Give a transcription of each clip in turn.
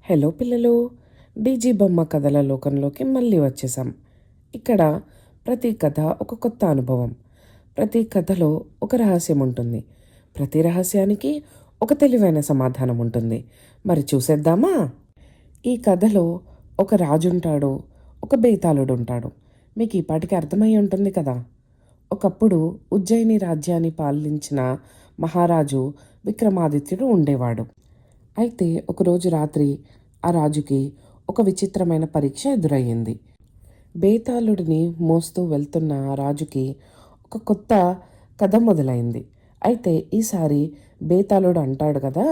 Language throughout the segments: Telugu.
హలో పిల్లలు, డీజీ బొమ్మ కథల లోకంలోకి మళ్ళీ వచ్చేసాం. ఇక్కడ ప్రతి కథ ఒక కొత్త అనుభవం. ప్రతి కథలో ఒక రహస్యం ఉంటుంది. ప్రతి రహస్యానికి ఒక తెలివైన సమాధానం ఉంటుంది. మరి చూసేద్దామా? ఈ కథలో ఒక రాజు ఉంటాడు, ఒక బేతాళుడు ఉంటాడు. మీకు ఈ పాటికి అర్థమై ఉంటుంది కదా. ఒకప్పుడు ఉజ్జయిని రాజ్యాన్ని పాలించిన మహారాజు విక్రమాదిత్యుడు ఉండేవాడు. అయితే ఒకరోజు రాత్రి ఆ రాజుకి ఒక విచిత్రమైన పరీక్ష ఎదురయ్యింది. బేతాళుడిని మోస్తూ వెళ్తున్న ఆ రాజుకి ఒక కొత్త కథ మొదలైంది. అయితే ఈసారి బేతాళుడు అంటాడు కదా,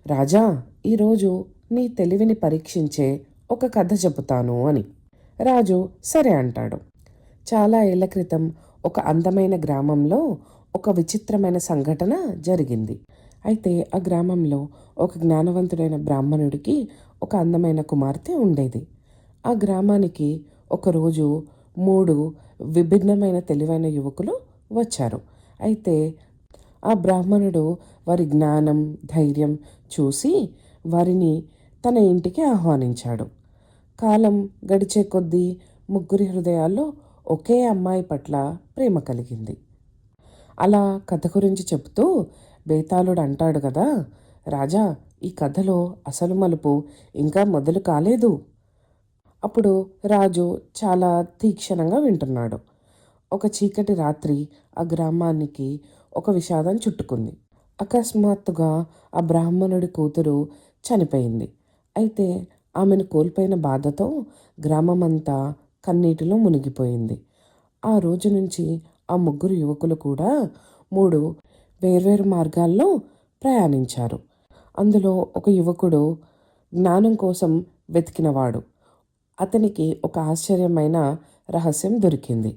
రాజా, ఈరోజు నీ తెలివిని పరీక్షించే ఒక కథ చెబుతాను అని. రాజు సరే అంటాడు. చాలా ఏళ్ల క్రితం ఒక అందమైన గ్రామంలో ఒక విచిత్రమైన సంఘటన జరిగింది. అయితే ఆ గ్రామంలో ఒక జ్ఞానవంతుడైన బ్రాహ్మణుడికి ఒక అందమైన కుమార్తె ఉండేది. ఆ గ్రామానికి ఒకరోజు 3 విభిన్నమైన తెలివైన యువకులు వచ్చారు. అయితే ఆ బ్రాహ్మణుడు వారి జ్ఞానం, ధైర్యం చూసి వారిని తన ఇంటికి ఆహ్వానించాడు. కాలం గడిచే కొద్దీ ముగ్గురి హృదయాల్లో ఒకే అమ్మాయి పట్ల ప్రేమ కలిగింది. అలా కథ గురించి చెప్తూ బేతాళుడు అంటాడు కదా, రాజా, ఈ కథలో అసలు మలుపు ఇంకా మొదలు కాలేదు. అప్పుడు రాజు చాలా తీక్షణంగా వింటున్నాడు. ఒక చీకటి రాత్రి ఆ గ్రామానికి ఒక విషాదం చుట్టుకుంది. అకస్మాత్తుగా ఆ బ్రాహ్మణుడి కూతురు చనిపోయింది. అయితే ఆమెను కోల్పోయిన బాధతో గ్రామమంతా కన్నీటిలో మునిగిపోయింది. ఆ రోజు నుంచి ఆ ముగ్గురు యువకులు కూడా 3 వేర్వేరు మార్గాల్లో ప్రయాణించారు. అందులో ఒక యువకుడు జ్ఞానం కోసం వెతికినవాడు. అతనికి ఒక ఆశ్చర్యమైన రహస్యం దొరికింది.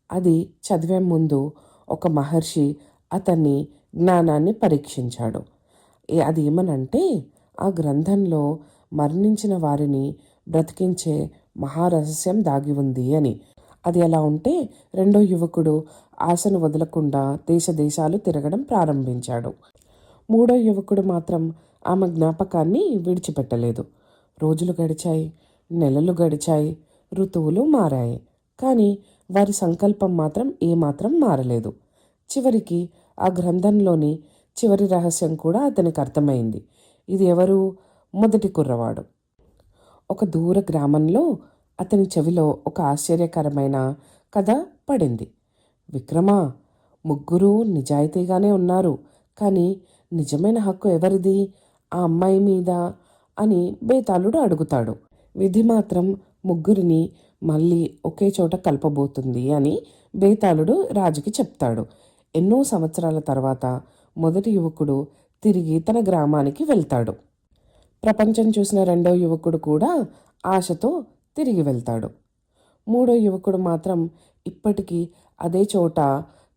అది చదివే ముందు ఒక మహర్షి అతన్ని జ్ఞానాన్ని పరీక్షించాడు. అది ఏమనంటే, ఆ గ్రంథంలో మరణించిన వారిని బ్రతికించే మహారహస్యం దాగి ఉంది అని. అది ఎలా ఉంటే, రెండో యువకుడు ఆశను వదలకుండా దేశ దేశాలు తిరగడం ప్రారంభించాడు. మూడో యువకుడు మాత్రం ఆమె జ్ఞాపకాన్ని విడిచిపెట్టలేదు. రోజులు గడిచాయి, నెలలు గడిచాయి, ఋతువులు మారాయి. కానీ వారి సంకల్పం మాత్రం ఏమాత్రం మారలేదు. చివరికి ఆ గ్రంథంలోని చివరి రహస్యం కూడా అతనికి అర్థమైంది. ఇది ఎవరు? మొదటి కుర్రవాడు. ఒక దూర గ్రామంలో అతని చెవిలో ఒక ఆశ్చర్యకరమైన కథ పడింది. విక్రమా, ముగ్గురు నిజాయితీగానే ఉన్నారు, కానీ నిజమైన హక్కు ఎవరిది? ఆ అమ్మాయి మీద అని బేతాళుడు అడుగుతాడు. విధి మాత్రం ముగ్గురిని మళ్ళీ ఒకే చోట కలపబోతుంది అని బేతాళుడు రాజుకి చెప్తాడు. ఎన్నో సంవత్సరాల తర్వాత మొదటి యువకుడు తిరిగి తన గ్రామానికి వెళ్తాడు. ప్రపంచం చూసిన రెండో యువకుడు కూడా ఆశతో తిరిగి వెళ్తాడు. మూడో యువకుడు మాత్రం ఇప్పటికీ అదే చోట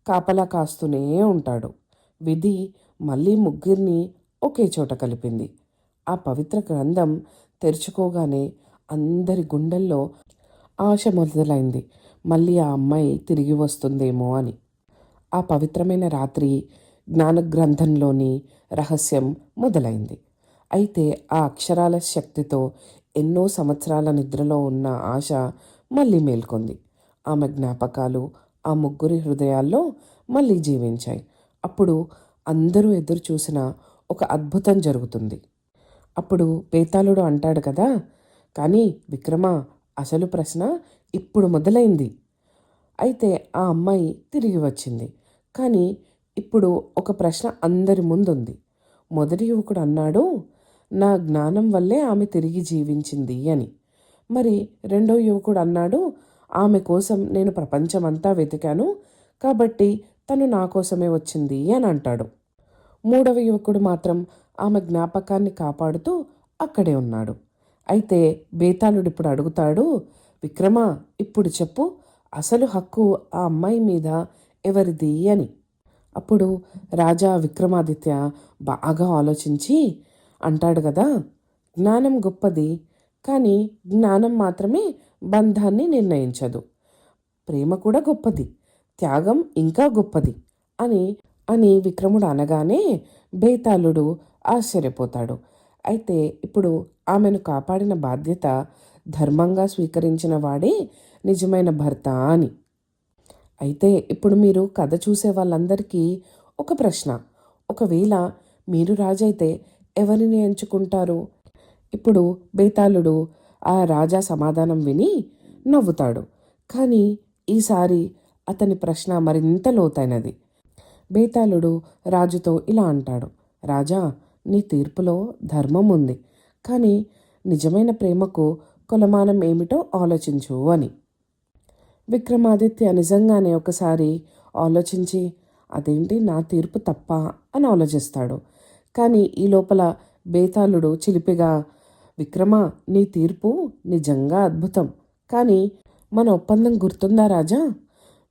కాపలా కాస్తూనే ఉంటాడు. విధి మళ్ళీ ముగ్గురిని ఒకే చోట కలిపింది. ఆ పవిత్ర గ్రంథం తెరుచుకోగానే అందరి గుండెల్లో ఆశ మొదలైంది. మళ్ళీ ఆ అమ్మాయి తిరిగి వస్తుందేమో అని. ఆ పవిత్రమైన రాత్రి జ్ఞాన గ్రంథంలోని రహస్యం మొదలైంది. అయితే ఆ అక్షరాల శక్తితో ఎన్నో సంవత్సరాల నిద్రలో ఉన్న ఆశ మళ్ళీ మేల్కొంది. ఆమె జ్ఞాపకాలు ఆ ముగ్గురి హృదయాల్లో మళ్ళీ జీవించాయి. అప్పుడు అందరూ ఎదురు చూసిన ఒక అద్భుతం జరుగుతుంది. అప్పుడు బేతాళుడు అంటాడు కదా, కానీ విక్రమ, అసలు ప్రశ్న ఇప్పుడు మొదలైంది. అయితే ఆ అమ్మాయి తిరిగి వచ్చింది. కానీ ఇప్పుడు ఒక ప్రశ్న అందరి ముందుంది. మొదటి యువకుడు అన్నాడు, నా జ్ఞానం వల్లే ఆమె తిరిగి జీవించింది అని. మరి రెండో యువకుడు అన్నాడు, ఆమె కోసం నేను ప్రపంచమంతా వెతికాను, కాబట్టి తను నా కోసమే వచ్చింది అని అంటాడు. మూడవ యువకుడు మాత్రం ఆమె జ్ఞాపకాన్ని కాపాడుతూ అక్కడే ఉన్నాడు. అయితే బేతాళుడు ఇప్పుడు అడుగుతాడు, విక్రమ, ఇప్పుడు చెప్పు, అసలు హక్కు ఆ అమ్మాయి మీద ఎవరిది అని. అప్పుడు రాజా విక్రమాదిత్య బాగా ఆలోచించి అంటాడు కదా, జ్ఞానం గొప్పది, కానీ జ్ఞానం మాత్రమే బంధాన్ని నిర్ణయించదు. ప్రేమ కూడా గొప్పది, త్యాగం ఇంకా గొప్పది అని అని విక్రముడు అనగానే బేతాళుడు ఆశ్చర్యపోతాడు. అయితే ఇప్పుడు ఆమెను కాపాడిన బాధ్యత ధర్మంగా స్వీకరించిన వాడే నిజమైన భర్త అని. అయితే ఇప్పుడు మీరు కథ చూసే వాళ్ళందరికీ ఒక ప్రశ్న. ఒకవేళ మీరు రాజైతే ఎవరిని ఎంచుకుంటారు? ఇప్పుడు బేతాళుడు ఆ రాజా సమాధానం విని నవ్వుతాడు. కానీ ఈసారి అతని ప్రశ్న మరింత లోతైనది. బేతాళుడు రాజుతో ఇలా అంటాడు: రాజా, నీ తీర్పులో ధర్మం ఉంది, కానీ నిజమైన ప్రేమకు కొలమానం ఏమిటో ఆలోచించు అని. విక్రమాదిత్య నిజంగానే ఒకసారి ఆలోచించి, అదేంటి నా తీర్పు తప్ప అని ఆలోచిస్తాడు. కానీ ఈ లోపల బేతాళుడు చిలిపిగా, విక్రమ, నీ తీర్పు నిజంగా అద్భుతం, కానీ మన ఒప్పందం గుర్తుందా రాజా?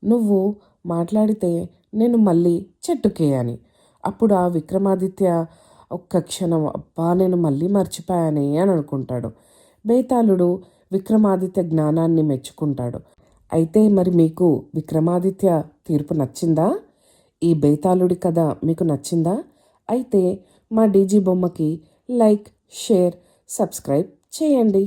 నువ్వు మాట్లాడితే నేను మళ్ళీ చెట్టుకేయని. అప్పుడు ఆ విక్రమాదిత్య ఒక్క క్షణం, అబ్బా నేను మళ్ళీ మర్చిపోయానే అని అనుకుంటాడు. బేతాళుడు విక్రమాదిత్య జ్ఞానాన్ని మెచ్చుకుంటాడు. అయితే మరి మీకు విక్రమాదిత్య తీర్పు నచ్చిందా? ఈ బేతాళుడి కథ మీకు నచ్చిందా? అయితే మా డీజీ బొమ్మకి లైక్, షేర్, సబ్స్క్రైబ్ చేయండి.